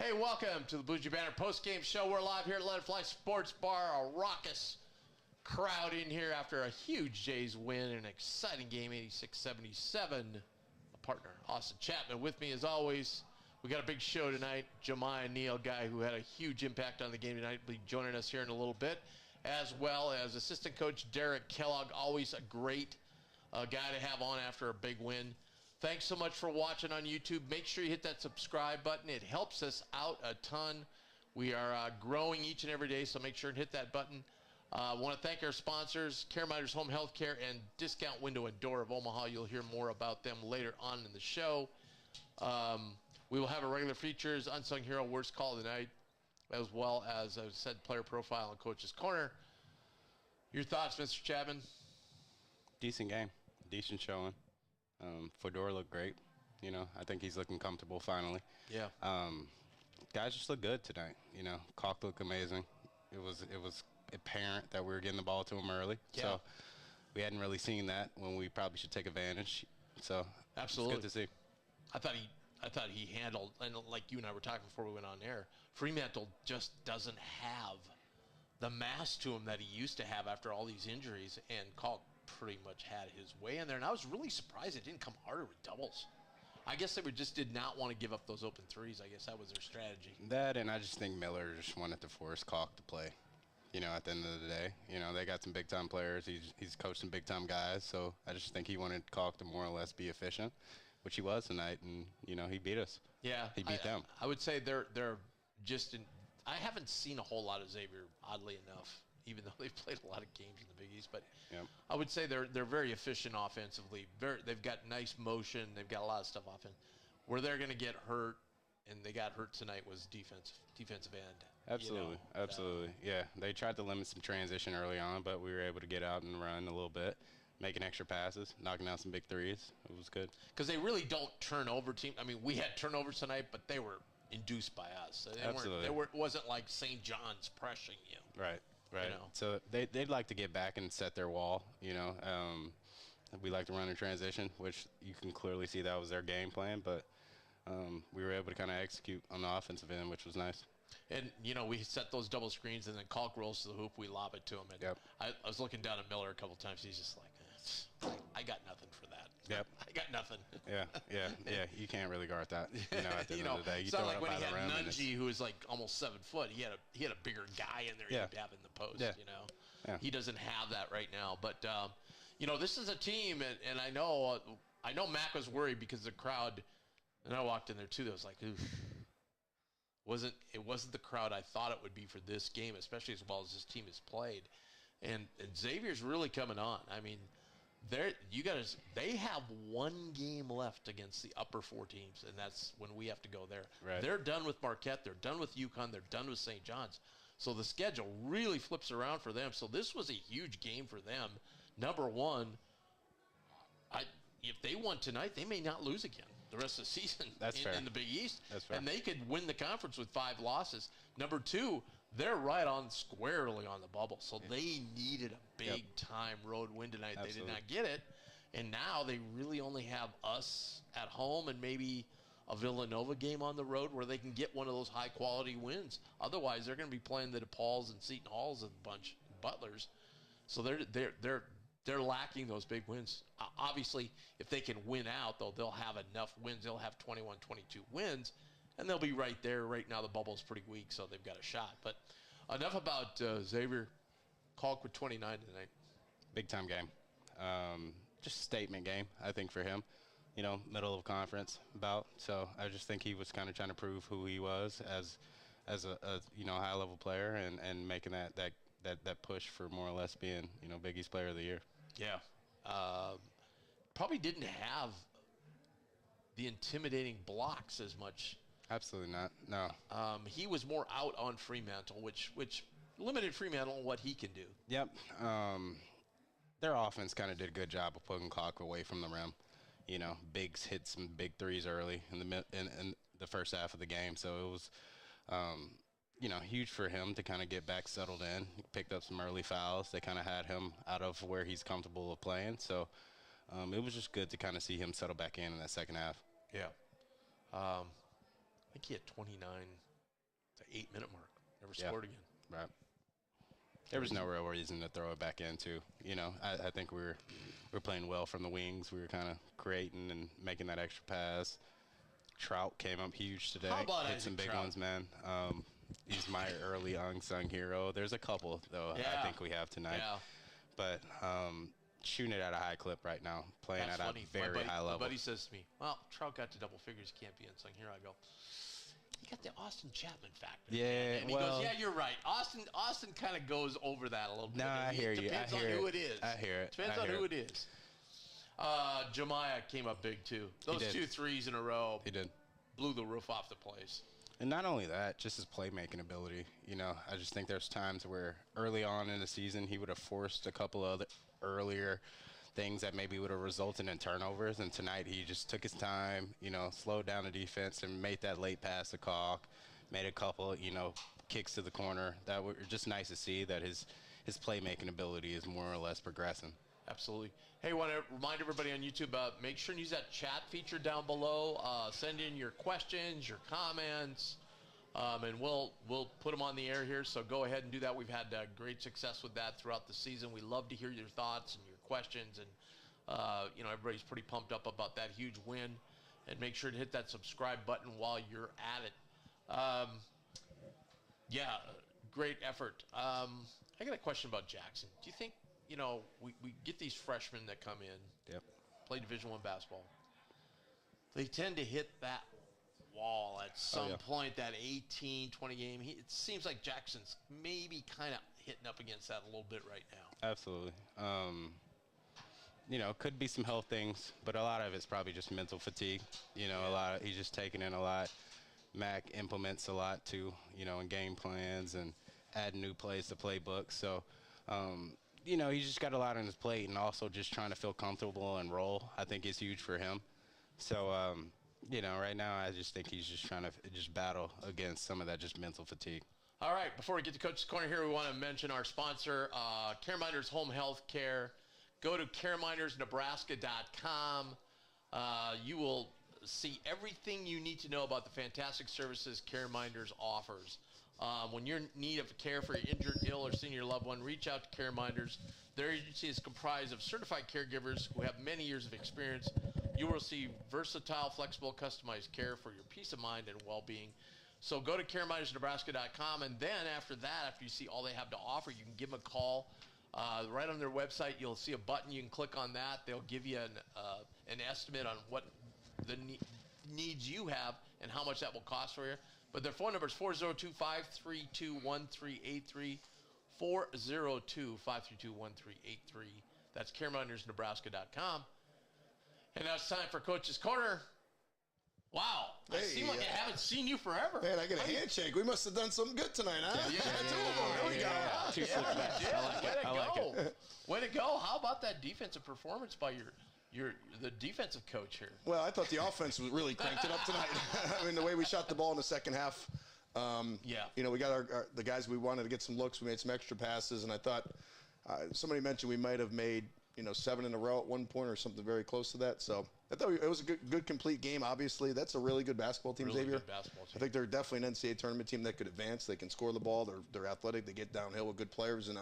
Hey, welcome to the Bougie Banner post-game show. We're live here at Let It Fly Sports Bar. A raucous crowd in here after a huge Jays win and an exciting game, 86-77. A partner, Austin Chapman, with me as always. We got a big show tonight. JAMIYA NEAL, guy who had a huge impact on the game tonight, will be joining us here in a little bit, as well as assistant coach Derek Kellogg, always a great guy to have on after a big win. Thanks so much for watching on YouTube. Make sure you hit that subscribe button. It helps us out a ton. We are growing each and every day, so make sure and hit that button. I want to thank our sponsors, CareMinders Home Health Care and Discount Window and Door of Omaha. You'll hear more about them later on in the show. We will have a regular features, Unsung Hero, Worst Call of the Night, as well as I said, player profile and Coach's Corner. Your thoughts, Mr. Chapman? Decent game. Decent showing. Fedora looked great. You know, I think he's looking comfortable finally. Yeah. Guys just look good tonight. You know, Kalk looked amazing. It was apparent that we were getting the ball to him early. Yeah. So we hadn't really seen that when we probably should take advantage. So absolutely, it's good to see. I thought he handled, and like you and I were talking before we went on air, Fremantle just doesn't have the mass to him that he used to have after all these injuries, and Kalk pretty much had his way in there, and I was really surprised it didn't come harder with doubles. I guess they just did not want to give up those open threes. I guess that was their strategy. That, and I just think Miller just wanted to force Kalk to play. You know, at the end of the day, you know, they got some big-time players. He's coached some big-time guys, so I just think he wanted Kalk to more or less be efficient, which he was tonight, and, you know, he beat us. Yeah. He beat them. I would say they're just in – I haven't seen a whole lot of Xavier, oddly enough, even though they've played a lot of games in the Big East. But yep. I would say they're very efficient offensively. They've got nice motion. They've got a lot of stuff offense. Where they're going to get hurt, and they got hurt tonight, was defensive end. Absolutely, you know? Absolutely. Yeah, they tried to limit some transition early on, but we were able to get out and run a little bit, making extra passes, knocking out some big threes. It was good. Because they really don't turn over teams. I mean, we had turnovers tonight, but they were induced by us. Absolutely. It wasn't like St. John's pressuring you. Right. Right. You know? So they'd like to get back and set their wall, you know. We like to run in transition, which you can clearly see that was their game plan, but we were able to kind of execute on the offensive end, which was nice. And, you know, we set those double screens, and then Kalk rolls to the hoop, we lob it to him. And yep. I was looking down at Miller a couple times. He's just like, I got nothing for that. Yep. I got nothing. Yeah. You can't really guard that. You know, at the end of the day, you it's not throw like it when by he the had rim. Nunji, who was like almost 7 foot. He had a bigger guy in there. Yeah. He'd have in the post. Yeah. You know, yeah. He doesn't have that right now. But you know, this is a team, and I know Mac was worried because the crowd. And I walked in there too. I was like, oof. It wasn't the crowd I thought it would be for this game, especially as well as this team has played. And Xavier's really coming on. I mean, they have one game left against the upper 4 teams, and that's when we have to go there. Right. They're done with Marquette. They're done with UConn. They're done with St. John's. So the schedule really flips around for them. So this was a huge game for them. Number one, if they won tonight, they may not lose again the rest of the season in the Big East. That's fair. And they could win the conference with 5 losses. Number two, they're right on squarely on the bubble. So they needed a big-time road win tonight. Absolutely. They did not get it. And now they really only have us at home and maybe a Villanova game on the road where they can get one of those high-quality wins. Otherwise, they're going to be playing the DePauls and Seton Halls and a bunch of Butlers. So they're lacking those big wins. Obviously, if they can win out, though, they'll have enough wins. They'll have 21, 22 wins, and they'll be right there. Right now, the bubble's pretty weak, so they've got a shot. But enough about Xavier. Kalk with 29 tonight. Big-time game. Just a statement game, I think, for him. You know, middle of conference bout. So I just think he was kind of trying to prove who he was as a high-level player and making that push for more or less being, you know, Big East Player of the Year. Yeah. Probably didn't have the intimidating blocks as much. Absolutely not. No. He was more out on Fremantle, which limited Fremantle on what he can do. Yep. Their offense kind of did a good job of putting Kalk away from the rim. You know, Biggs hit some big threes early in the first half of the game, so it was you know, huge for him to kind of get back settled in. He picked up some early fouls. They kind of had him out of where he's comfortable of playing. So it was just good to kind of see him settle back in that second half. Yeah. I think he had 29 The 8-minute mark. Never scored again. Right. There was no real reason to throw it back into. I think we were playing well from the wings. We were kind of creating and making that extra pass. Trout came up huge today. How about hit some big ones, man. He's my early unsung hero. There's a couple, though, I think we have tonight. Yeah. But shooting it at a high clip right now, playing That's at funny. a very high level. My buddy says to me, well, Trout got to double figures. Can't be unsung hero. I go, you got the Austin Chapman factor. Yeah, and he goes, yeah, you're right. Austin kind of goes over that a little bit. No, I hear you. Depends on who it is. I hear it. Depends on who it is. JAMIYA came up big, too. Those 2 threes in a row. He did. Blew the roof off the place. And not only that, just his playmaking ability. I just think there's times where early on in the season he would have forced a couple of earlier things that maybe would have resulted in turnovers. And tonight he just took his time, slowed down the defense and made that late pass to Kalk, made a couple, kicks to the corner. That were just nice to see that his playmaking ability is more or less progressing. Absolutely. Hey, want to remind everybody on YouTube, make sure and use that chat feature down below. Send in your questions, your comments, and we'll put them on the air here. So go ahead and do that. We've had great success with that throughout the season. We love to hear your thoughts and your questions, and everybody's pretty pumped up about that huge win. And make sure to hit that subscribe button while you're at it. Yeah, great effort. I got a question about Jackson. Do you think, we get these freshmen that come in, play Division I basketball. They tend to hit that wall at some point, that 18, 20 game. It seems like Jackson's maybe kind of hitting up against that a little bit right now. Absolutely. Could be some health things, but a lot of it's probably just mental fatigue. He's just taking in a lot. Mac implements a lot too, in game plans and adding new plays to playbooks. So, he's just got a lot on his plate, and also just trying to feel comfortable and roll, I think, is huge for him. So, right now I just think he's just trying to just battle against some of that just mental fatigue. All right, before we get to Coach's Corner here, we want to mention our sponsor, CareMinders Home Health Care. Go to caremindersnebraska.com. You will see everything you need to know about the fantastic services CareMinders offers. When you're in need of care for your injured, ill, or senior loved one, reach out to CareMinders. Their agency is comprised of certified caregivers who have many years of experience. You will receive versatile, flexible, customized care for your peace of mind and well-being. So go to caremindersnebraska.com, and then after that, after you see all they have to offer, you can give them a call. Right on their website, you'll see a button. You can click on that. They'll give you an estimate on what the needs you have and how much that will cost for you. But their phone number is 402-532-1383, 402-532-1383. That's caremindersnebraska.com. And now it's time for Coach's Corner. Wow. Hey, I seem like I haven't seen you forever. Man, I get a handshake. We must have done something good tonight, huh? Yeah, There we go. Way to go. How about that defensive performance by the defensive coach here? Well, I thought the offense was really cranked it up tonight. I mean, the way we shot the ball in the second half. We got the guys we wanted to get some looks. We made some extra passes, and I thought somebody mentioned we might have made 7 in a row at one point or something very close to that. So I thought it was a good complete game. Obviously, that's a really good basketball team, Really Xavier. good basketball team. I think they're definitely an NCAA tournament team that could advance. They can score the ball. They're athletic. They get downhill with good players, and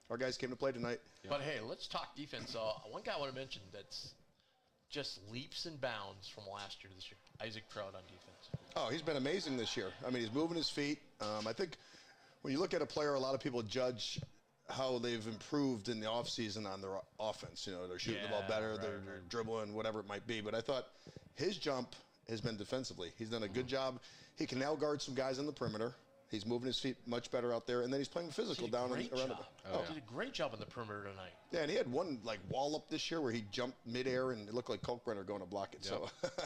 our guys came to play tonight. But hey, let's talk defense. One guy I want to mention that's just leaps and bounds from last year to this year. Isaac Trout on defense. Oh, he's been amazing this year. I mean, he's moving his feet. I think when you look at a player, a lot of people judge how they've improved in the offseason on their offense. They're shooting the ball better, they're dribbling, whatever it might be. But I thought his jump has been defensively. He's done a good job. He can now guard some guys on the perimeter. He's moving his feet much better out there, and then he's playing physical down around it. He did a great job on the perimeter tonight. Yeah, and he had one wall up this year where he jumped midair and it looked like Kalkbrenner going to block it. Yep. So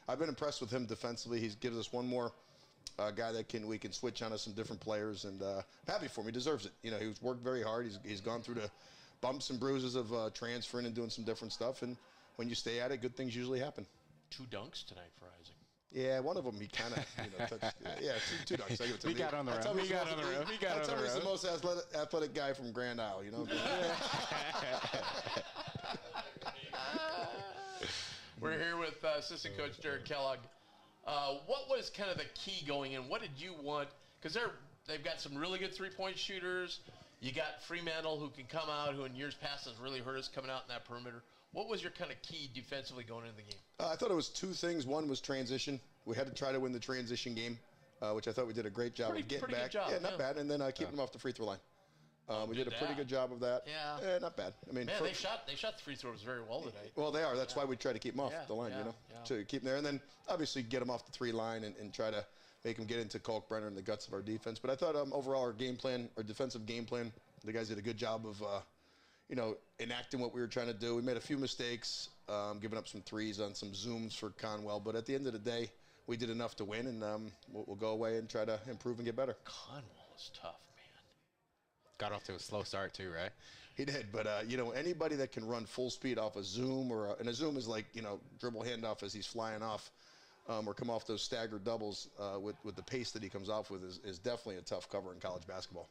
I've been impressed with him defensively. He gives us one more guy that we can switch on to some different players, and I'm happy for him. He deserves it. He's worked very hard. He's gone through the bumps and bruises of transferring and doing some different stuff, and when you stay at it, good things usually happen. 2 dunks tonight for Isaac. Yeah, one of them he kind of touched. Yeah, two dunks. I give it to him. He got on the rim. He got on the rim. He's the most athletic guy from Grand Isle. We're here with assistant coach Derek Kellogg. What was kind of the key going in? What did you want because they've got some really good three-point shooters. You got Fremantle who can come out, who in years past has really hurt us coming out in that perimeter. What was your kind of key defensively going into the game? I thought it was two things. One was transition. We had to try to win the transition game, which I thought we did a great job of getting back. Job, yeah, not bad. And then keeping them off the free throw line. We did a pretty good job of that. Yeah. Not bad. I mean, man, they shot the free throws very well tonight. Well, they are. That's why we try to keep them off the line, to keep them there. And then obviously get them off the three line and try to make them get into Kalkbrenner and the guts of our defense. But I thought overall our game plan, our defensive game plan, the guys did a good job of, enacting what we were trying to do. We made a few mistakes, giving up some threes on some zooms for Conwell. But at the end of the day, we did enough to win, and we'll go away and try to improve and get better. Conwell is tough, man. Got off to a slow start too, right? He did, but anybody that can run full speed off a zoom and a zoom is like dribble handoff as he's flying off, or come off those staggered doubles with the pace that he comes off with is definitely a tough cover in college basketball.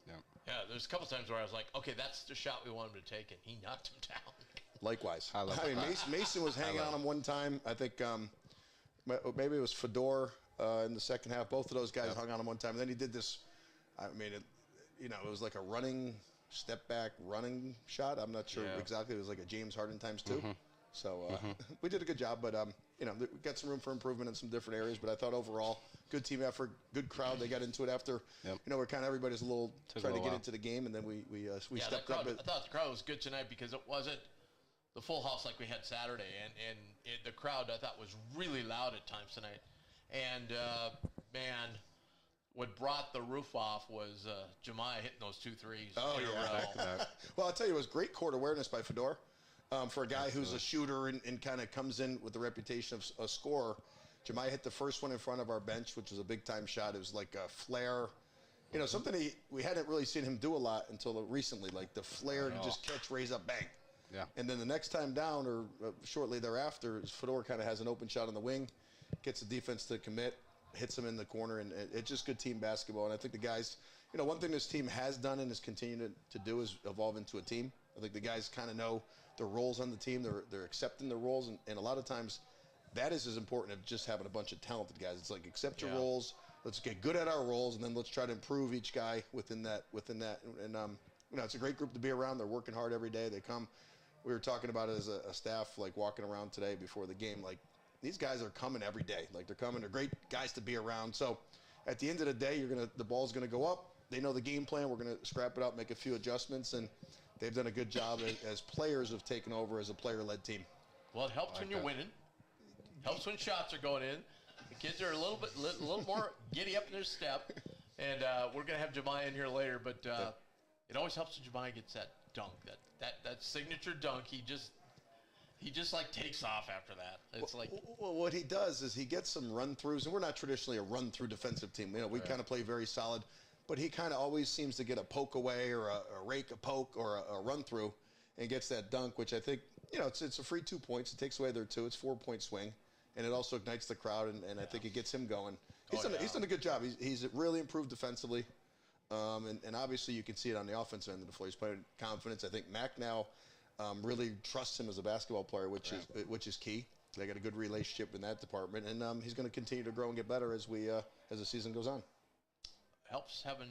Yeah, there's a couple times where I was like, okay, that's the shot we want him to take, and he knocked him down. Likewise. I mean, Mason was hanging on him one time. I think maybe it was Fedor in the second half. Both of those guys hung on him one time. And then he did this, I mean, it was like a running, step back running shot. I'm not sure exactly. It was like a James Harden times two. Mm-hmm. So we did a good job, but we got some room for improvement in some different areas. But I thought overall, good team effort, good crowd. They got into it after, we're kind of everybody's a little trying to get into the game, and then we stepped up. I thought the crowd was good tonight because it wasn't the full house like we had Saturday, and the crowd I thought was really loud at times tonight. And man, what brought the roof off was JAMIYA hitting those 2 threes. Oh yeah. Well, I'll tell you, it was great court awareness by Fedor. For a guy who's a shooter and kind of comes in with the reputation of a scorer, JAMIYA hit the first one in front of our bench, which was a big-time shot. It was like a flare. Something we hadn't really seen him do a lot until recently, like the flare to just catch, raise up, bang. Yeah. And then the next time down, or shortly thereafter, Fedor kind of has an open shot on the wing, gets the defense to commit, hits him in the corner, and it's just good team basketball. And I think the guys, one thing this team has done and is continuing to do is evolve into a team. I think the guys kind of know their roles on the team. They're accepting their roles, and a lot of times that is as important as just having a bunch of talented guys. It's like accept your roles. Let's get good at our roles, and then let's try to improve each guy within that. And it's a great group to be around. They're working hard every day. They come. We were talking about it as a staff, like walking around today before the game. Like these guys are coming every day. Like they're coming. They're great guys to be around. So at the end of the day, the ball's gonna go up. They know the game plan. We're gonna scrap it up, make a few adjustments, and they've done a good job as players have taken over as a player-led team. Well, it helps when you're winning. Helps when shots are going in. The kids are a little more giddy up in their step. And we're going to have JAMIYA in here later, but it always helps when JAMIYA gets that dunk, that signature dunk. He just like takes off after that. It's what he does is he gets some run-throughs, and we're not traditionally a run-through defensive team. We kind of play very solid. But he kind of always seems to get a poke away or a rake, a poke, or a run-through and gets that dunk, which I think, it's a free 2 points. It takes away their 2. It's 4-point swing. And it also ignites the crowd, and I think it gets him going. He's done a good job. He's really improved defensively. And obviously you can see it on the offensive end of the floor. He's playing confidence. I think Mac now really trusts him as a basketball player, which is key. They got a good relationship in that department. And he's going to continue to grow and get better as the season goes on. Helps having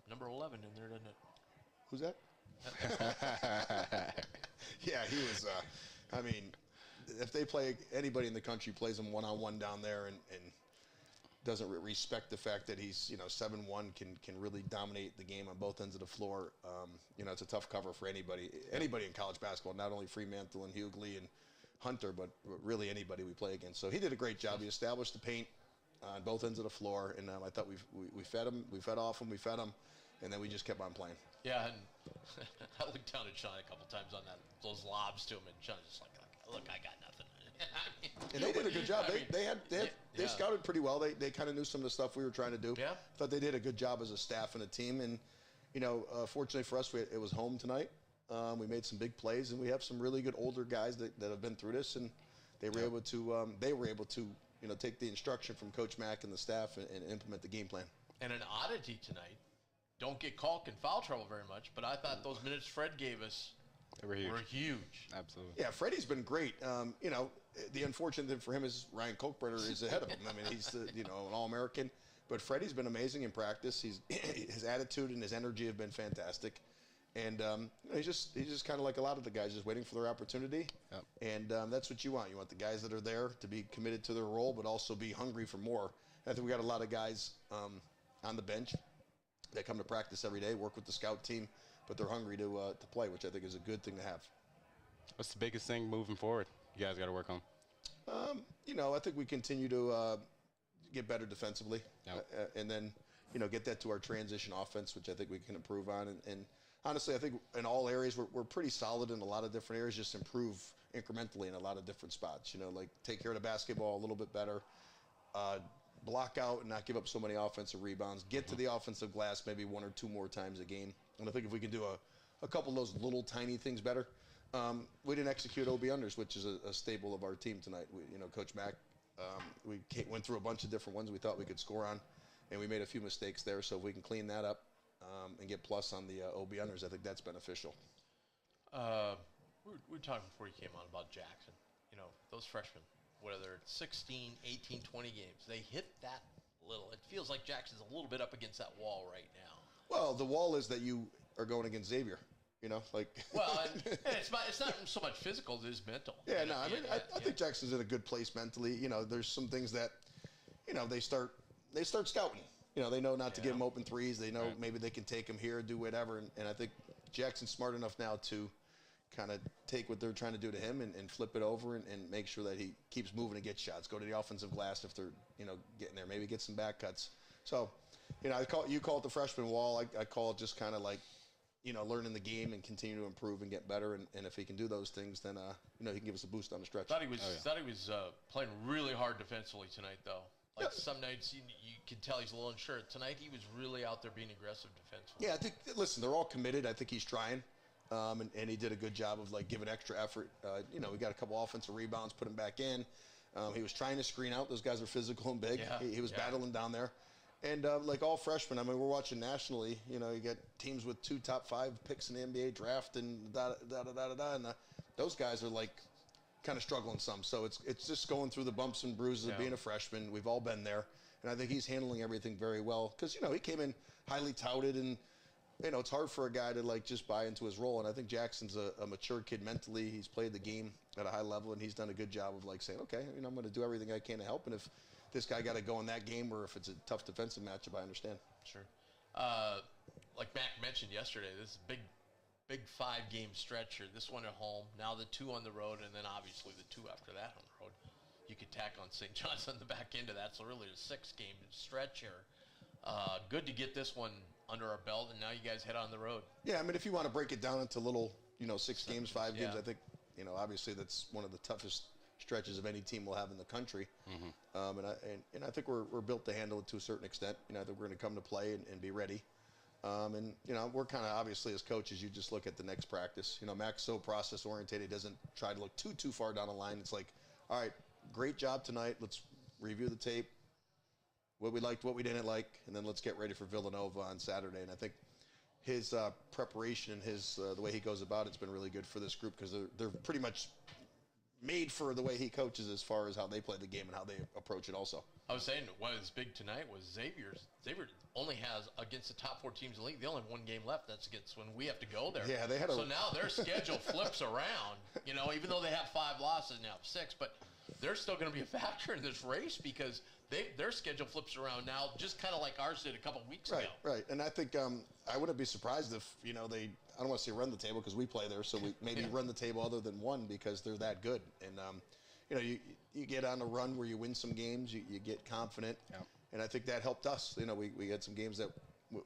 number 11 in there, doesn't it? Who's that? Yeah, he was. If they play anybody in the country plays him one-on-one down there and doesn't respect the fact that he's 7'1", can really dominate the game on both ends of the floor. It's a tough cover for anybody in college basketball, not only Fremantle and Hughley and Hunter, but really anybody we play against. So he did a great job. He established the paint on both ends of the floor, and I thought we fed him, we fed off him, we fed him, and then we just kept on playing. Yeah, and I looked down at Sean a couple times on those lobs to him, and Sean's just like, look, I got nothing. And they did a good job. They scouted pretty well. They kind of knew some of the stuff we were trying to do. Yeah. Thought they did a good job as a staff and a team. And fortunately for us, it was home tonight. We made some big plays, and we have some really good older guys that have been through this, and they were able to take the instruction from Coach Mack and the staff and implement the game plan. And an oddity tonight, don't get caught in foul trouble very much, but I thought those minutes Fred gave us were huge. Absolutely. Yeah, Freddie's been great. The unfortunate thing for him is Ryan Kalkbrenner is ahead of him. I mean, he's an All-American. But Freddie's been amazing in practice. His attitude and his energy have been fantastic. And he's just kind of like a lot of the guys, just waiting for their opportunity. Yep. And that's what you want. You want the guys that are there to be committed to their role, but also be hungry for more. And I think we got a lot of guys on the bench that come to practice every day, work with the scout team, but they're hungry to play, which I think is a good thing to have. What's the biggest thing moving forward you guys got to work on? I think we continue to get better defensively, and then get that to our transition offense, which I think we can improve on. And honestly, I think in all areas we're pretty solid in a lot of different areas. Just improve incrementally in a lot of different spots. Like take care of the basketball a little bit better, block out and not give up so many offensive rebounds. Get to the offensive glass maybe one or two more times a game. And I think if we can do a couple of those little tiny things better. We didn't execute OB unders, which is a staple of our team tonight. Coach Mack, we went through a bunch of different ones we thought we could score on, and we made a few mistakes there. So if we can clean that up and get plus on the OB unders, I think that's beneficial. We were talking before you came on about Jackson. Those freshmen, whether it's 16, 18, 20 games, they hit that little. It feels like Jackson's a little bit up against that wall right now. Well, the wall is that you are going against Xavier. Well, and it's not so much physical as it is mental. Yeah, no, I think Jackson's in a good place mentally. There's some things that, they start scouting. They know not to give them open threes. They know maybe they can take them here, do whatever. And I think Jackson's smart enough now to kind of take what they're trying to do to him and flip it over and make sure that he keeps moving and gets shots. Go to the offensive glass if they're, getting there. Maybe get some back cuts. So, you call it the freshman wall. I call it just kind of like, learning the game and continue to improve and get better. And if he can do those things, then, he can give us a boost on the stretch. Thought he was playing really hard defensively tonight, though. Some nights you can tell he's a little unsure. Tonight he was really out there being aggressive defensively. Yeah, I think, listen, they're all committed. I think he's trying. And he did a good job of, giving extra effort. We got a couple offensive rebounds, put him back in. He was trying to screen out. Those guys are physical and big. Yeah, he was battling down there. And like all freshmen, we're watching nationally. You get teams with 2 top 5 picks in the NBA draft and and those guys are kind of struggling some. So it's just going through the bumps and bruises of being a freshman. We've all been there, and I think he's handling everything very well because he came in highly touted, and it's hard for a guy to just buy into his role. And I think Jackson's a mature kid mentally. He's played the game at a high level, and he's done a good job of saying, okay, I'm going to do everything I can to help, and if this guy got to go in that game, or if it's a tough defensive matchup, I understand. Sure. Like Mac mentioned yesterday, this is a big 5-game stretch here. This one at home, now the 2 on the road, and then obviously the 2 after that on the road. You could tack on St. John's on the back end of that, so really a 6-game stretch here. Good to get this one under our belt, and now you guys head on the road. Yeah, if you want to break it down into little, 6 games, 5 games, I think, obviously that's one of the toughest stretches of any team will have in the country. Mm-hmm. And I think we're built to handle it to a certain extent. I think we're going to come to play and be ready. We're kind of obviously as coaches, you just look at the next practice. Mac's so process oriented, he doesn't try to look too far down the line. It's like, all right, great job tonight. Let's review the tape, what we liked, what we didn't like, and then let's get ready for Villanova on Saturday. And I think his preparation and his the way he goes about it's been really good for this group because they're pretty much made for the way he coaches as far as how they play the game and how they approach it also. I was saying what was big tonight was Xavier only has, against the top 4 teams in the league, they only have 1 game left. That's against when we have to go there. Yeah, they had so now their schedule flips around, even though they have 5 losses now, 6, but they're still going to be a factor in this race because their schedule flips around now, just kind of like ours did a couple weeks ago. Right. And I think I wouldn't be surprised if, they, I don't want to say run the table because we play there, so we maybe run the table other than 1 because they're that good. And, you get on a run where you win some games, you get confident. Yeah. And I think that helped us. We had some games that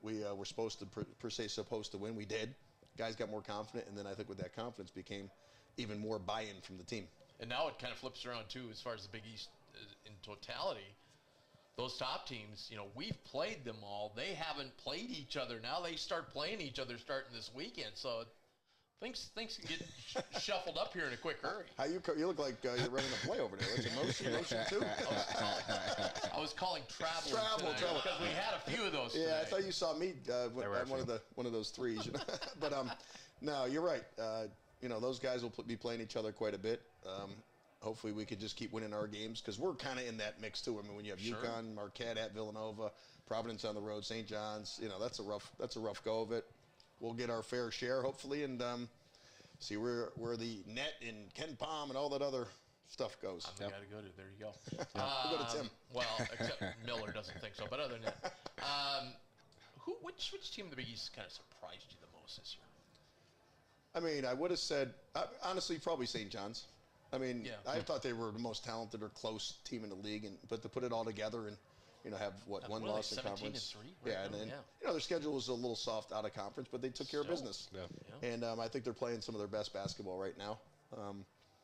we were supposed to, per se, supposed to win. We did. Guys got more confident, and then I think with that confidence became even more buy-in from the team. And now it kind of flips around, too, as far as the Big East in totality. Those top teams, we've played them all. They haven't played each other. Now they start playing each other starting this weekend. So things can get shuffled up here in a quick hurry. You look like you're running a play over there. What's motion too? I was calling travel because we had a few of those. Yeah, today. I thought you saw me one of those threes. But no, you're right. Those guys will be playing each other quite a bit. hopefully we could just keep winning our games because we're kind of in that mix too. I mean, when you have UConn, Marquette at Villanova, Providence on the road, St. John's, that's a rough go of it. We'll get our fair share hopefully, and see where the net and Ken Palm and all that other stuff goes. I'm the guy to go to. There you go. We'll go to Tim. Well, except Miller doesn't think so. But other than that, which team in the Big East kind of surprised you the most this year? I mean, I would have said, honestly, probably St. John's. I mean, I thought they were the most talented or close team in the league, but to put it all together and, have one loss in conference. 17-3, right? Yeah, and then, their schedule was a little soft out of conference, but they took care of business. Yeah. And I think they're playing some of their best basketball right now.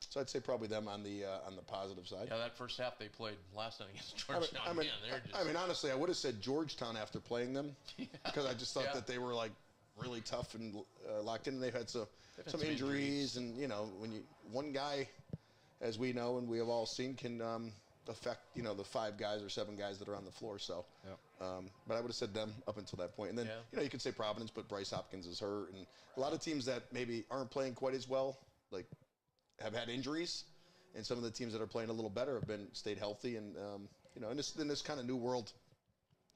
So I'd say probably them on the positive side. Yeah, that first half they played last night against Georgetown. I mean, honestly, I would have said Georgetown after playing them because I just thought that they were like really tough and locked in. And they've had some injuries, and one guy, as we know and we have all seen, can affect the 5 guys or 7 guys that are on the floor. So, but I would have said them up until that point. And then you could say Providence, but Bryce Hopkins is hurt, and a lot of teams that maybe aren't playing quite as well, like, have had injuries, and some of the teams that are playing a little better have stayed healthy. And in this kind of new world,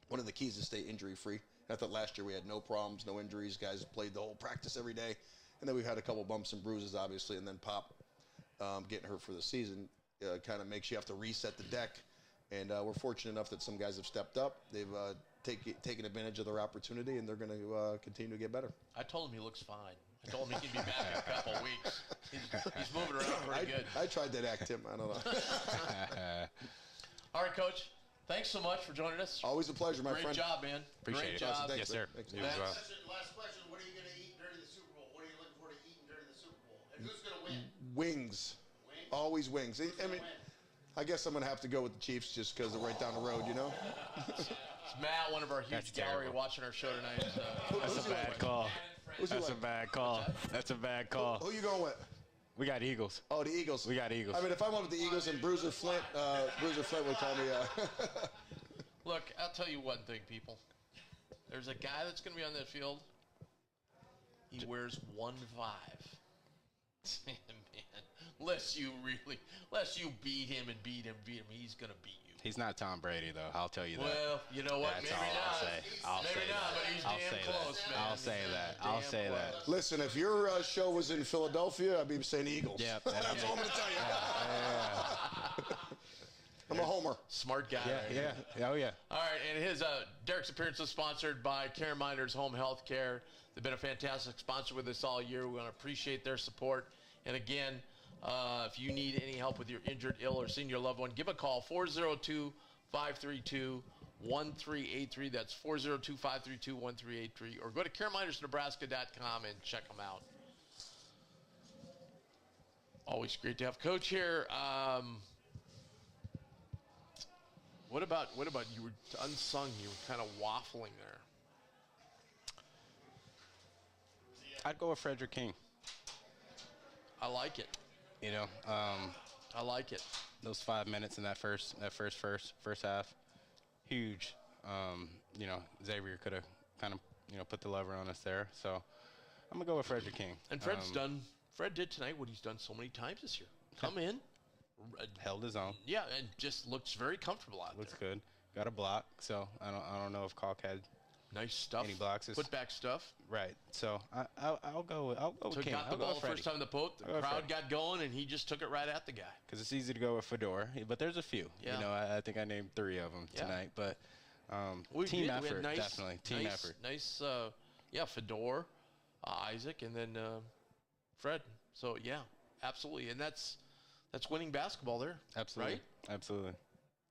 one of the keys is stay injury free. I thought last year we had no problems, no injuries. Guys played the whole practice every day, and then we've had a couple bumps and bruises, obviously, and then Pop getting hurt for the season kind of makes you have to reset the deck. And we're fortunate enough that some guys have stepped up. They've taken advantage of their opportunity, and they're going to continue to get better. I told him he looks fine. I told him he could be back in a couple of weeks. He's moving around pretty good. I tried that act, Tim. I don't know. All right, Coach. Thanks so much for joining us. Always a pleasure, my friend. Great job, man. Appreciate it. Great job. Awesome. Yes, sir. Thanks. Last question. What are you going to eat during the Super Bowl? What are you looking forward to eating during the Super Bowl? And who's going to win? Wings. Always wings. I mean, I guess I'm going to have to go with the Chiefs just because they're right down the road, It's Matt, one of our huge gallery, watching our show tonight. That's a bad call. That's a bad call. That's a bad call. Who you going with? We got Eagles. Oh, the Eagles. We got Eagles. I mean, if I went with the Eagles and Bruiser Flint would call me. Look, I'll tell you one thing, people. There's a guy that's going to be on that field. He wears 1-5. Man, unless you beat him, he's going to beat you. He's not Tom Brady, though. I'll tell you that. Well, you know what? That's maybe all not. I'll say that. But he's damn close, man. I'll say that. I'll say that. Listen, if your show was in Philadelphia, I'd be saying Eagles. Yeah, that's all I'm going to tell you. I'm a homer. Smart guy. Oh, yeah. All right, and Derek's appearance was sponsored by Care Minders Home Health Care. They've been a fantastic sponsor with us all year. We want to appreciate their support. And again, if you need any help with your injured, ill, or senior loved one, give a call, 402-532-1383. That's 402-532-1383. Or go to caremindersnebraska.com and check them out. Always great to have Coach here. What about you were unsung? You were kind of waffling there. I'd go with Frederick King. I like it. I like it. Those 5 minutes in that first half, huge. Xavier could have kind of put the lever on us there. So I'm gonna go with Frederick King. And Fred did tonight what he's done so many times this year. Come in, held his own. Yeah, and just looks very comfortable out there. Looks good. Got a block. So I don't know if Calk had nice stuff. Any blocks? Put back stuff. Right. So I'll go with King. Got the ball first time in the post. The crowd got going, and he just took it right at the guy. Because it's easy to go with Fedor, but there's a few. Yeah. I think I named 3 of them tonight. But team effort, definitely. Team effort. Nice, Fedor, Isaac, and then Fred. So, yeah, absolutely. And that's winning basketball there. Absolutely. Right? Absolutely.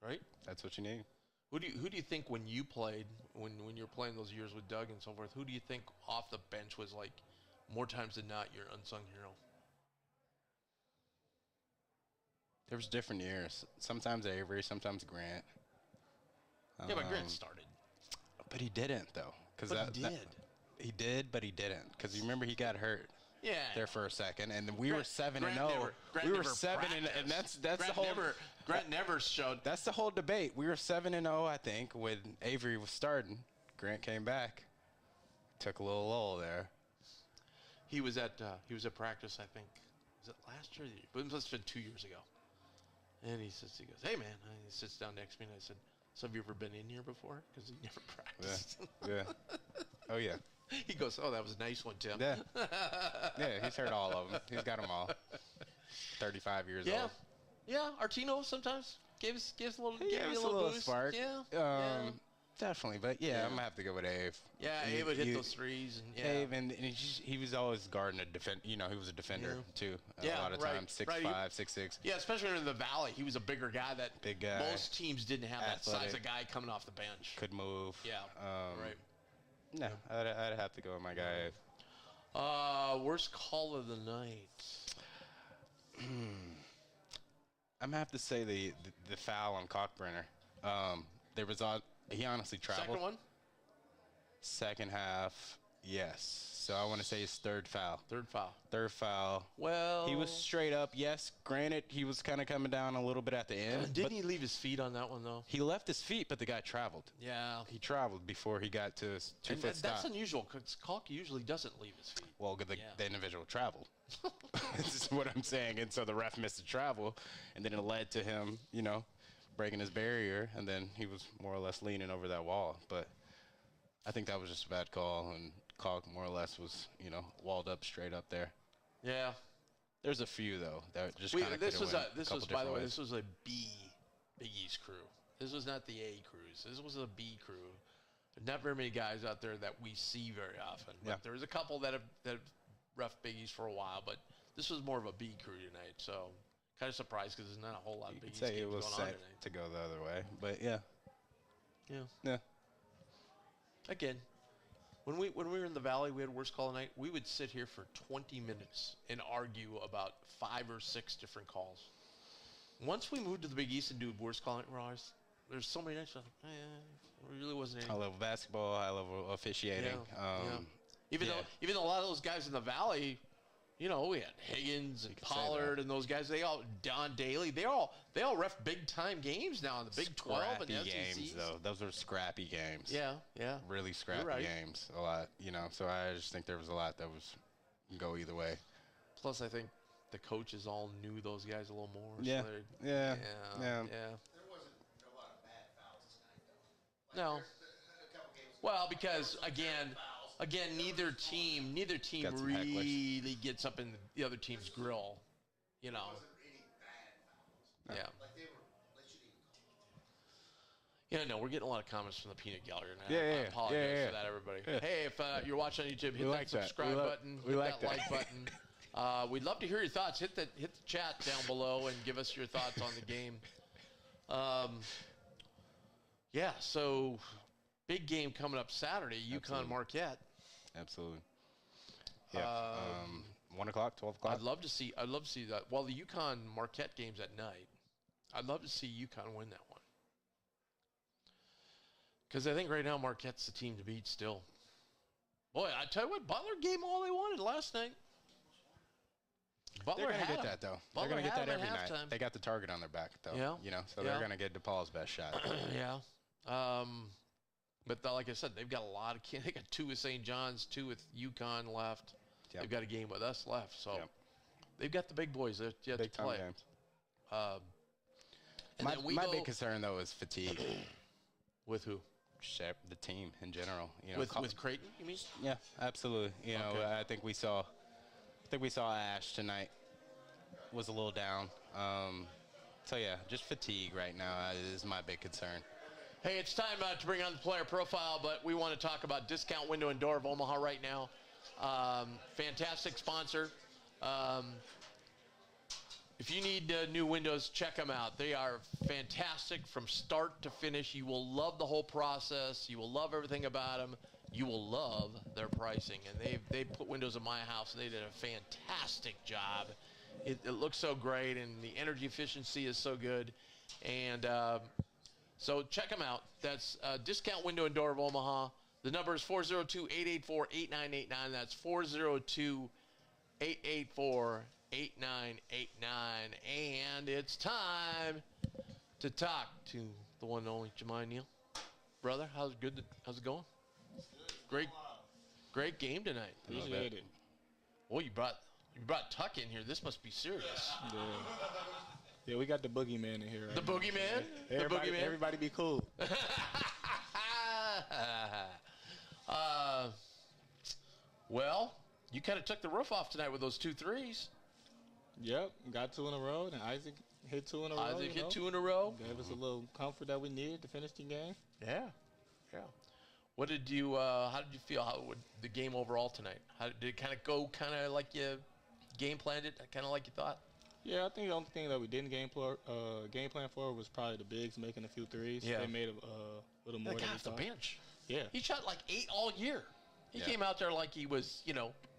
Right? That's what you need. Who do you think when you played, when you were playing those years with Doug and so forth, who do you think off the bench was like more times than not your unsung hero? There was different years. Sometimes Avery, sometimes Grant. Yeah, but Grant started. But he didn't, though. He did, but he didn't. Because you remember he got hurt. Yeah. There for a second, and we were 7-0. We were 7-0, and that's the whole. Grant never showed. That's the whole debate. We were 7-0, I think, when Avery was starting. Grant came back, took a little lull there. He was at practice, I think. Was it last year? But it must have been 2 years ago. And he goes, hey, man. And he sits down next to me, and I said, so have you ever been in here before? Because he never practiced. Yeah. Oh, yeah. He goes, oh, that was a nice one, Tim. Yeah. Yeah, he's heard all of them. He's got them all. 35 years old. Yeah, Artino sometimes gave us a little, He gave us a little boost. spark. Yeah. Definitely. But, yeah, I'm going to have to go with Ave. Yeah, Ave would hit those threes. And Ave, and he was always guarding a defender. You know, he was a defender, too. A lot of times, 6'5", 6'6". Yeah, especially in the Valley. He was a bigger guy that Big guy. most teams didn't have Athletic. that size of guy coming off the bench. Could move. Yeah, right. No, I'd have to go with my guy, Ave. Worst call of the night. I'm going to have to say the foul on Cockburner. There was he honestly traveled. Second one? Second half, yes. So I want to say his third foul. Third foul. Well, he was straight up. Yes, granted, he was kind of coming down a little bit at the end. Didn't he leave his feet on that one, though? He left his feet, but the guy traveled. Yeah. He traveled before he got to his 2-foot stop. That's unusual because Calk usually doesn't leave his feet. Well, the individual traveled. This is what I'm saying. And so the ref missed the travel, and then it led to him, breaking his barrier, and then he was more or less leaning over that wall. But I think that was just a bad call, and Calk more or less was, walled up straight up there. Yeah. There's a few though that just kind of this was by the way, this was a Big East crew. This was not the A crews. This was a B crew. Not very many guys out there that we see very often. But there was a couple that have rough Big East for a while, but this was more of a B crew tonight. So kind of surprised because there's not a whole lot of Big East games it was going on set tonight. to go the other way, but yeah. Again, when we were in the Valley, we had worst call of the night. We would sit here for 20 minutes and argue about 5 or 6 different calls. Once we moved to the Big East and do worst call, there's so many nights. It really wasn't anything. High level basketball, high level officiating. Even though a lot of those guys in the Valley, we had Higgins and Pollard and those guys. Don Daly. They all ref big time games now in the Big 12 and the SEC. Games though. Those were scrappy games. Yeah. Really scrappy games. A lot. So I just think there was a lot that was go either way. Plus, I think the coaches all knew those guys a little more. Yeah. So Yeah. There wasn't a lot of bad fouls tonight, though. No. A couple games. Well, because again, neither team Got some really gets up in the other team's grill. It wasn't any bad fouls. Yeah. Like they shouldn't even call. No, we're getting a lot of comments from the peanut gallery now. Yeah, I apologize for that, everybody. Yeah. Hey, if you're watching on YouTube, hit We that like that. subscribe button, We hit like that that. like button. We'd love to hear your thoughts. Hit the chat down below and give us your thoughts on the game. So big game coming up Saturday, UConn Marquette. Absolutely. Yeah. 1 o'clock, 12 o'clock. I'd love to see that. Well, the UConn Marquette game's at night. I'd love to see UConn win that one. Because I think right now Marquette's the team to beat still. Boy, I tell you what, Butler gave them all they wanted last night. Butler They're going to had get them. that, though. Butler They're going to get had that them every at night. halftime. They got the target on their back, though. Yeah. So they're going to get DePaul's best shot. Yeah. But like I said, they've got a lot of kids. They got 2 with St. John's, 2 with UConn left. Yep. They've got a game with us left. So they've got the big boys that yet Big to play. Time games. My big concern, though, is fatigue. With who? The team in general. With Creighton, you mean? Yeah, absolutely. Okay. I think we saw Ash tonight was a little down. So yeah, just fatigue right now is my big concern. Hey, it's time to bring on the player profile, but we want to talk about Discount Window and Door of Omaha right now. Fantastic sponsor. If you need new windows, check them out. They are fantastic from start to finish. You will love the whole process. You will love everything about them. You will love their pricing. And they put windows in my house, and they did a fantastic job. It looks so great, and the energy efficiency is so good. And so check them out. That's Discount Window and Door of Omaha. The number is 402-884-8989. That's 402-884-8989. And it's time to talk to the one and only JAMIYA NEAL. Brother, how's it going? Great game tonight. Appreciate it. Well, you brought Tuck in here. This must be serious. Yeah, we got the boogeyman in here. Right The boogeyman? Everybody, The boogeyman? everybody be cool. Well, you kind of took the roof off tonight with those 2 threes. Yep, got 2 in a row, and Isaac hit 2 in a row. Isaac hit 2 in a row. Gave us a little comfort that we needed to finish the game. Yeah, yeah. What did you? How did you feel? How would the game overall tonight? How did it kind of go? Kind of like you game planned it? Kind of like you thought? Yeah, I think the only thing that we didn't game plan for was probably the bigs making a few threes. Yeah. They made a little more The guy than we off the thought. bench. Yeah. He shot like 8 all year. He Yeah. came out there like he was,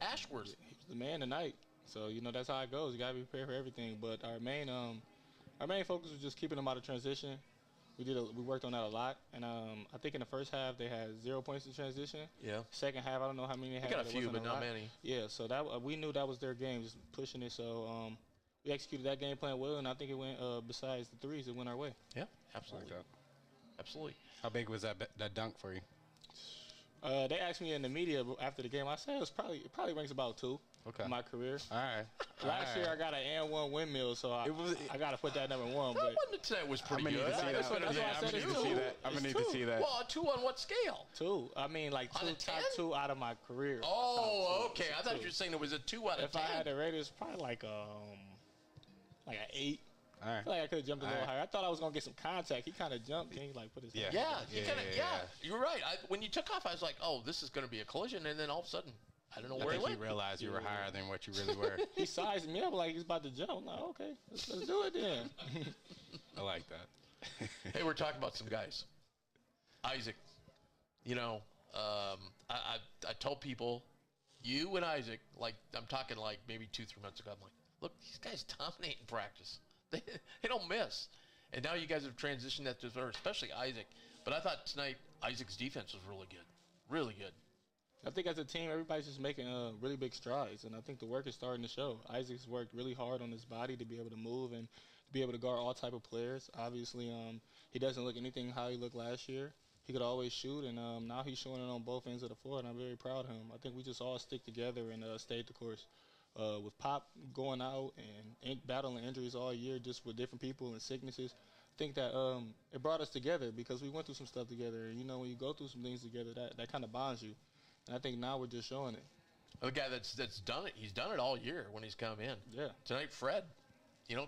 Ashworth. He was the man tonight. So, that's how it goes. You got to be prepared for everything. But our main focus was just keeping them out of transition. We worked on that a lot. And I think in the first half they had 0 points in transition. Yeah. Second half, I don't know how many they had. They got a but it few, wasn't but not lot. many. Yeah, so that we knew that was their game, just pushing it. So we executed that game plan well, and I think it went, besides the threes, it went our way. Yeah, Like absolutely. that. Absolutely. How big was that dunk for you? They asked me in the media after the game. I said it probably ranks about 2 Okay. in my career. All right. Last year I got an and 1 windmill, so I got to put that number 1. That But one tonight was pretty I'm gonna good. need to see That's that. what I said I'm it's gonna need to see two. that. I'm gonna It's need to two. see that. Well, 2 on what scale? 2. I mean, like Out two of top 10? 2 out of my career. Oh, Top two. okay. I thought you were saying it was a 2 out of If 10. I had to rate it, it's probably like an 8. All I right. feel like I could have jumped a little Alright. higher. I thought I was gonna get some contact. He kind of jumped. Then he like put his Yeah. Yeah, he Yeah, kinda, yeah, yeah, yeah. you're right. When you took off, I was like, oh, this is going to be a collision. And then all of a sudden, I don't know I where he think you went. realized you were higher than what you really were. He sized me up like he's about to jump. I'm like, okay, let's do it then. I like that. Hey, we're talking about some guys. Isaac, I told people, you and Isaac, like I'm talking like maybe 2-3 months ago, I'm like, look, these guys dominate in practice. They don't miss. And now you guys have transitioned that to, especially Isaac. But I thought tonight Isaac's defense was really good. Really good. I think as a team, everybody's just making really big strides, and I think the work is starting to show. Isaac's worked really hard on his body to be able to move and to be able to guard all type of players. Obviously, he doesn't look anything how he looked last year. He could always shoot, and now he's showing it on both ends of the floor, and I'm very proud of him. I think we just all stick together and stayed the course. With Pop going out and battling injuries all year just with different people and sicknesses, I think that it brought us together because we went through some stuff together. And, when you go through some things together, that kind of bonds you. And I think now we're just showing it. The guy that's done it, he's done it all year when he's come in. Yeah. Tonight, Fred.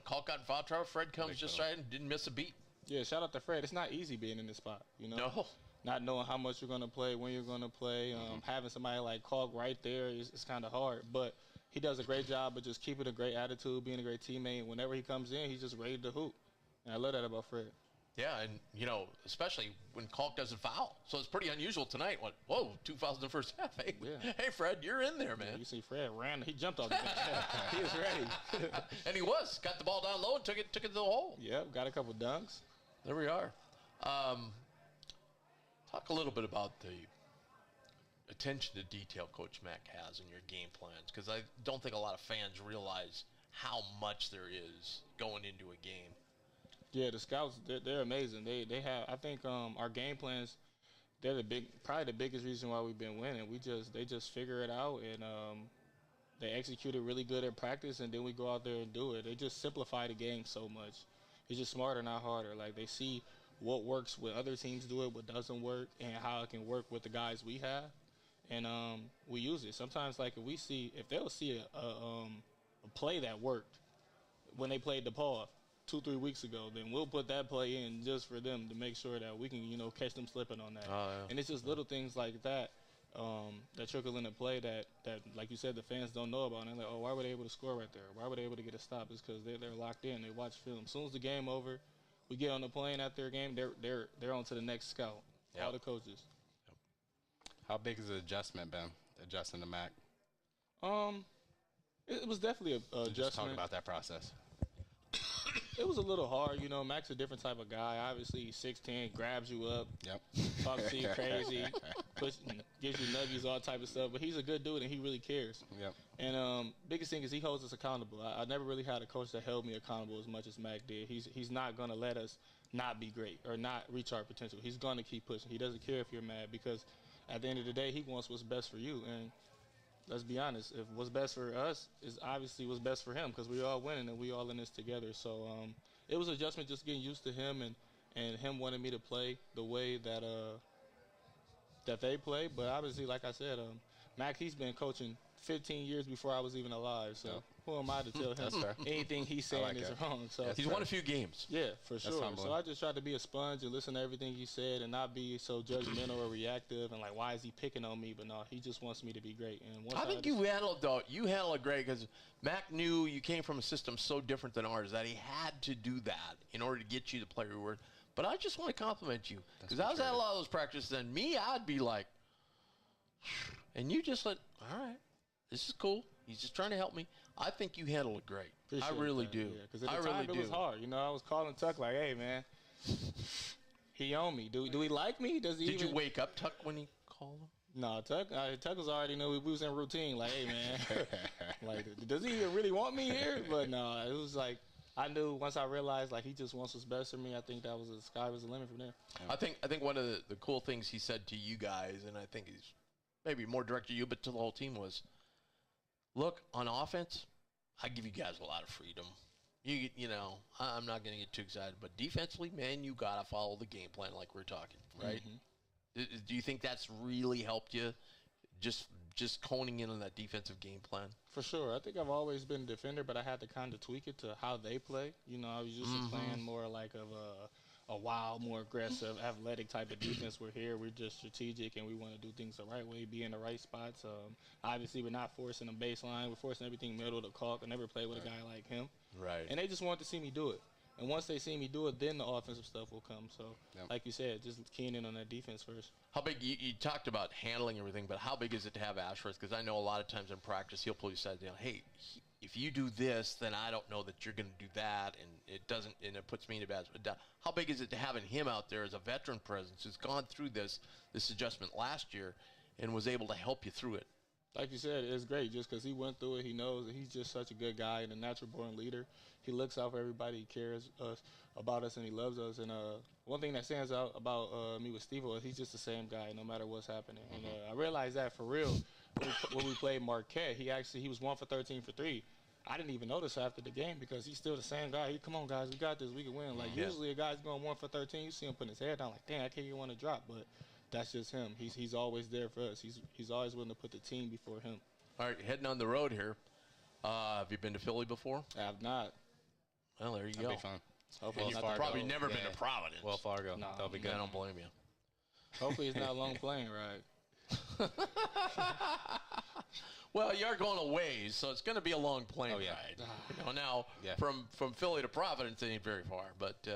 Calk got in foul trouble. Fred comes just right and didn't miss a beat. Yeah, shout out to Fred. It's not easy being in this spot, No. Not knowing how much you're going to play, when you're going to play. Having somebody like Caulk right there is kind of hard. But he does a great job of just keeping a great attitude, being a great teammate. Whenever he comes in, he's just ready to hoop. And I love that about Fred. Yeah, and, especially when Caulk doesn't foul. So it's pretty unusual tonight. Whoa, 2 fouls in the first half. Hey, Yeah. hey Fred, you're in there, man. You see Fred ran. He jumped off the bench. He was ready. And he was. Got the ball down low and took it to the hole. Yep, got a couple dunks. There we are. Talk a little bit about the attention to detail Coach Mack has in your game plans, because I don't think a lot of fans realize how much there is going into a game. Yeah, the scouts, they're amazing. They have, I think our game plans, they're probably the biggest reason why we've been winning. They just figure it out, and they execute it really good at practice, and then we go out there and do it. They just simplify the game so much. It's just smarter, not harder. Like, they see what works when other teams do it, what doesn't work, and how it can work with the guys we have, and we use it. Sometimes, like, if they'll see a play that worked when they played DePaul 2-3 weeks ago, then we'll put that play in just for them to make sure that we can, catch them slipping on that. Oh, yeah. And it's just little things like that that trickle into play that, like you said, the fans don't know about. And they're like, oh, why were they able to score right there? Why were they able to get a stop? It's because they're locked in. They watch film. As soon as the game over, we get on the plane after a game, they're on to the next scout. Yep. All the coaches. How big has the adjustment been, adjusting to Mac? It was definitely a Just adjustment. talk about that process. It was a little hard, Mac's a different type of guy. Obviously, he's 6'10", grabs you up, Yep. talks to you crazy, gives you nuggies, all type of stuff. But he's a good dude, and he really cares. Yep. And biggest thing is he holds us accountable. I never really had a coach that held me accountable as much as Mac did. He's not going to let us not be great or not reach our potential. He's going to keep pushing. He doesn't care if you're mad, because at the end of the day, he wants what's best for you. And let's be honest, if what's best for us is obviously what's best for him, because we all winning and we all in this together. So it was adjustment just getting used to him and him wanting me to play the way that that they play. But obviously, like I said, Mac, he's been coaching 15 years before I was even alive. So who am I to tell him anything he's saying is wrong? So he's won a few games. Yeah, for sure. So I just tried to be a sponge and listen to everything he said and not be so judgmental or reactive and like, why is he picking on me? But no, he just wants me to be great. And once I think you handled it great because Mac knew you came from a system so different than ours that he had to do that in order to get you the player you were. But I just want to compliment you because I was at a lot of those practices and me, I'd be like, and you just like, all right. This is cool. He's just trying to help me. I think you handled it great. Appreciate I really that. do. Yeah, because at the time it was hard. You know, I was calling Tuck like, hey, man, he on me. Do he like me? Does he Did you wake up Tuck when he called him? No, Tuck was already knew we was in routine. Like, hey, man, like, does he even really want me here? But no, it was like, I knew once I realized, like, he just wants what's best for me. I think that was the sky was the limit from there. Yeah. I think one of the cool things he said to you guys, and I think he's maybe more direct to you, but to the whole team was, look, on offense, I give you guys a lot of freedom. You know, I'm not going to get too excited, but defensively, man, you got to follow the game plan like we're talking, right? Mm-hmm. Do you think that's really helped you, just honing in on that defensive game plan? For sure. I think I've always been a defender, but I had to kind of tweak it to how they play. You know, I was used to playing more like of a wild, more aggressive, athletic type of defense. We're here. We're just strategic, and we want to do things the right way, be in the right spots. Obviously, we're not forcing a baseline. We're forcing everything middle to caulk. I never played with a guy like him. Right. And they just wanted to see me do it. And once they see me do it, then the offensive stuff will come. So, like you said, just keying in on that defense first. How big, you talked about handling everything, but how big is it to have Ashworth? Because I know a lot of times in practice, he'll probably say, hey, if you do this, then I don't know that you're going to do that, and it doesn't, and it puts me in a bad spot. How big is it to having him out there as a veteran presence who's gone through this adjustment last year and was able to help you through it? Like you said, it's great just because he went through it. He knows that he's just such a good guy and a natural-born leader. He looks out for everybody. He cares about us, and he loves us. And one thing that stands out about me with Steve is he's just the same guy no matter what's happening. And I realized that for real when we played Marquette. He was 1 for 13 for 3. I didn't even notice after the game because he's still the same guy. Come on, guys, we got this. We can win. Like, usually a guy's going 1 for 13. You see him putting his head down like, dang, I can't even want to drop. But that's just him. He's always there for us. He's always willing to put the team before him. All right, heading on the road here. Have you been to Philly before? I have not. Well, there you go. That'll be fun. Hopefully You've probably never been to Providence. Well, Fargo. No, That'll be good. I don't blame you. Hopefully it's not a long plane ride. Well, you are going a ways, so it's going to be a long plane ride. You know, now, from Philly to Providence, it ain't very far. But,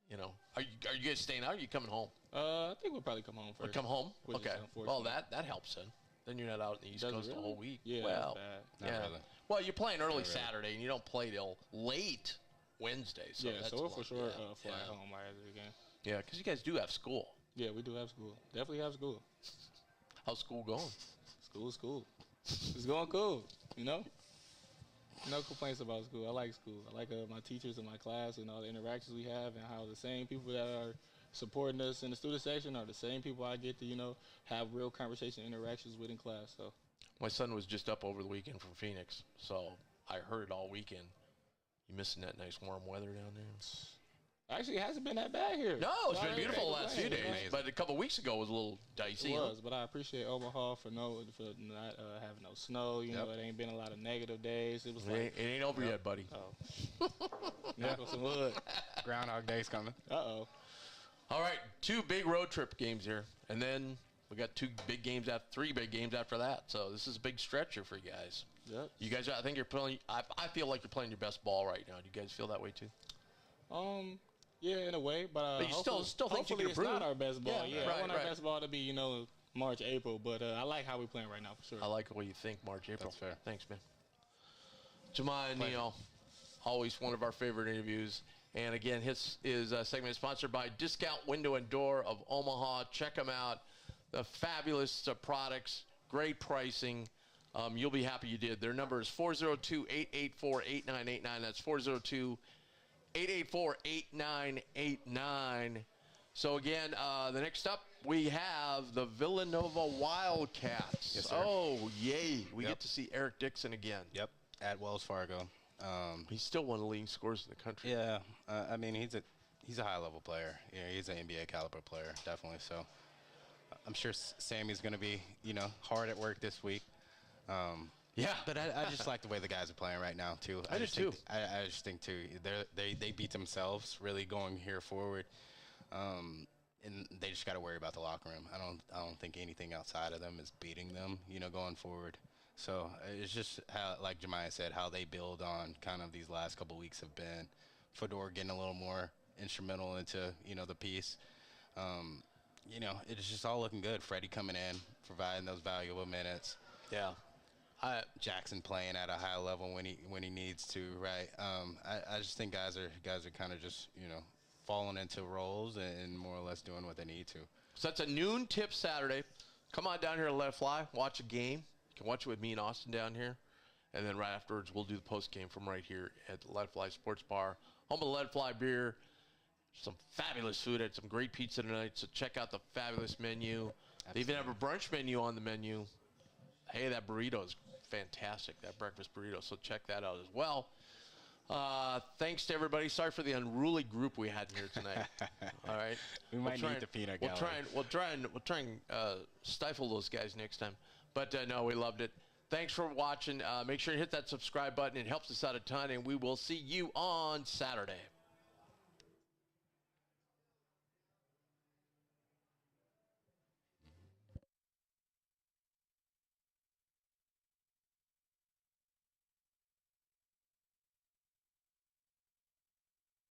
you know, are you guys staying out or are you coming home? I think we'll probably come home first. Come home? Okay. Well, that helps then. Then you're not out in the East Coast the whole week. Yeah, well, that's bad. Really. Well, you're playing early Saturday, and you don't play till late Wednesday. So so we'll for sure fly home right after the game. Yeah, because you guys do have school. Yeah, we do have school. Definitely have school. How's school going? School. It's going cool, you know? No complaints about school. I like school. I like my teachers in my class and all the interactions we have and how the same people that are supporting us in the student section are the same people I get to, you know, have real conversation interactions with in class. So, my son was just up over the weekend from Phoenix, so I heard it all weekend. You missing that nice warm weather down there? Actually, it hasn't been that bad here. No, it's been beautiful the last few days, but a couple weeks ago it was a little dicey. It was, but I appreciate Omaha for not having no snow. You know, it ain't been a lot of negative days. It was it ain't over yet, buddy. Oh, knock on some wood. Groundhog Day's coming. Uh-oh. All right, 2 big road trip games here, and then we got 3 big games after that. So this is a big stretch here for you guys. Yep. You guys, I think you're playing. I feel like you're playing your best ball right now. Do you guys feel that way too? Yeah, in a way, but you still think you can improve. It's not our best ball. Yeah, right, I want our best ball to be, you know, March, April. But I like how we're playing right now for sure. I like the way you think, March, April. That's fair. Thanks, man. JAMIYA NEAL, always one of our favorite interviews. And again, his segment is sponsored by Discount Window and Door of Omaha. Check them out. The fabulous products, great pricing. You'll be happy you did. Their number is 402-884-8989. That's 402-884-8989. So again, the next up, we have the Villanova Wildcats. Yes, sir. Oh, yay. We get to see Eric Dixon again. Yep, at Wells Fargo. He's still one of the leading scorers in the country. Yeah, I mean, he's a high-level player. Yeah, he's an NBA caliber player, definitely. So I'm sure Sammy's going to be, hard at work this week. Yeah, but I just like the way the guys are playing right now too. I do too. I just think too they beat themselves really going here forward, and they just got to worry about the locker room. I don't think anything outside of them is beating them, going forward. So it's just how, like JAMIYA said, how they build on kind of these last couple weeks have been. Fedor getting a little more instrumental into the piece. It's just all looking good. Freddie coming in, providing those valuable minutes. Yeah. Jackson playing at a high level when he needs to, right? I just think guys are kind of just falling into roles and more or less doing what they need to. So that's a noon tip Saturday. Come on down here to Let It Fly, watch a game. You can watch it with me and Austin down here, and then right afterwards we'll do the post game from right here at the Let It Fly Sports Bar, home of the Let It Fly beer. Some fabulous food. Had some great pizza tonight, so check out the fabulous menu. Absolutely. They even have a brunch menu on the menu. Hey, that burrito is fantastic, that breakfast burrito, so check that out as well. Thanks to everybody. Sorry for the unruly group we had in here tonight. All right, we might need the peanut gallery. We'll try and stifle those guys next time. But no, we loved it. Thanks for watching. Make sure you hit that subscribe button. It helps us out a ton, and we will see you on Saturday.